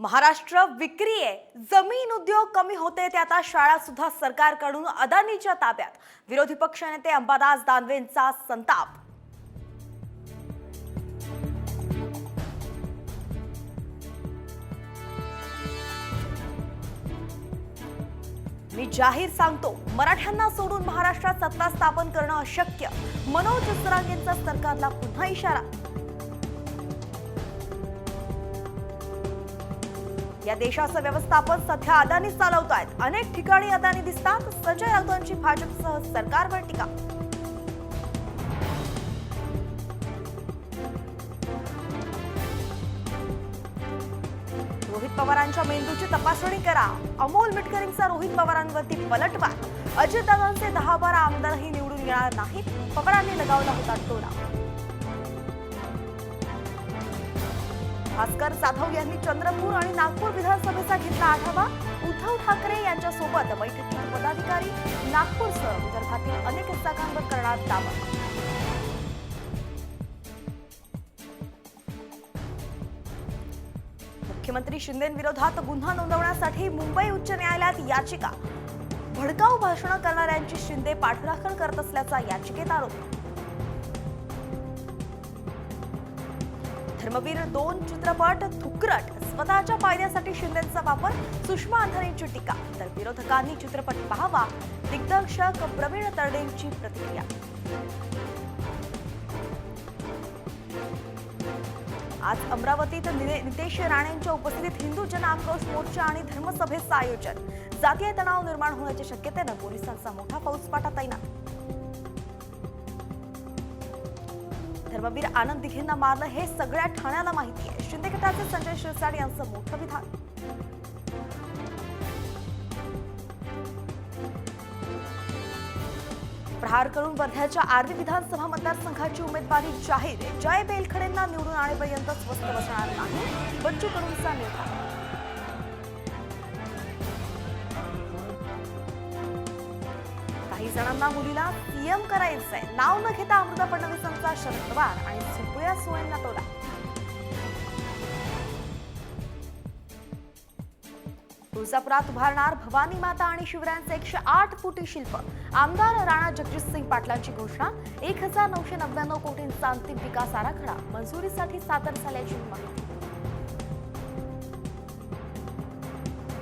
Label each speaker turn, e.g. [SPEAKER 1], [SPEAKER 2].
[SPEAKER 1] महाराष्ट्र विक्री आहे, जमीन उद्योग कमी होते ते आता शाळा सुद्धा सरकारकडून अदानीच्या ताब्यात। विरोधी पक्षनेते अंबादास दानवेंचा संताप। मी जाहीर सांगतो, मराठ्यांना सोडून महाराष्ट्रात सत्ता स्थापन करणं अशक्य। मनोज जरांगेंचा सरकारला पुन्हा इशारा। या देशाचं व्यवस्थापन सध्या अदानी चालवतायत। अनेक ठिकाणी अदानी दिसतात। संजय राऊतांची भाजपसह सरकारवर टीका। रोहित पवारांच्या मेंदूची तपासणी करा। अमोल मिटकरींचा रोहित पवारांवरती पलटवार। अजितदादांचे 10-12 आमदारही निवडून येणार नाहीत, पवारांनी लगावला होता टोला। भास्कर जाधव यांनी चंद्रपूर आणि नागपूर विधानसभेचा घेतला आढावा। उद्धव ठाकरे यांच्यासोबत बैठकीत पदाधिकारी नागपूरसह विदर्भातील अनेक जागांवर करणार दावा। मुख्यमंत्री शिंदेंविरोधात गुन्हा नोंदवण्यासाठी मुंबई उच्च न्यायालयात याचिका। भडकाऊ भाषणे करणाऱ्यांची शिंदे पाठराखण करत असल्याचा याचिकेत आरोप। धर्मवीर 2 चित्रपट थुकरट, स्वतःच्या फायद्यासाठी शिंदेंचा वापर। सुषमा अंधारेंची टीका। तर विरोधकांनी चित्रपट पाहावा, दिग्दर्शक प्रवीण तरडेंची प्रतिक्रिया। आज अमरावतीत नितेश राणेंच्या उपस्थितीत हिंदू जन आक्रोश मोर्चा आणि धर्मसभेचं आयोजन। जातीय तणाव निर्माण होण्याच्या शक्यतेनं पोलिसांचा मोठा फौजफाटा तैनात। धर्मवीर आनंद दिघेंना मारलं हे सगळ्या ठाण्याला माहिती आहे। शिंदे गटाचे संजय शिरसाट यांचं मोठं विधान। प्रहार करून वर्ध्याच्या आर्वी विधानसभा मतदारसंघाची उमेदवारी जाहीर। जय बेलखडेंना निवडून आणेपर्यंत स्वस्त बसणार नाही, बच्चू कडूंचा निर्धार। काही जणांना मुलीला सीएम करायचंय, नाव न घेता अमृता फडणवीसांचा शरद पवार आणि सुप्रिया सुळेंना टोला। तुळजापुरात उभारणार भवानी माता आणि शिवरायांचे 108 फुटी शिल्प। आमदार राणा जगजितसिंह पाटलांची घोषणा। 1999 कोटींचा अंतिम विकास आराखडा मंजुरीसाठी सादर झाल्याची माहिती।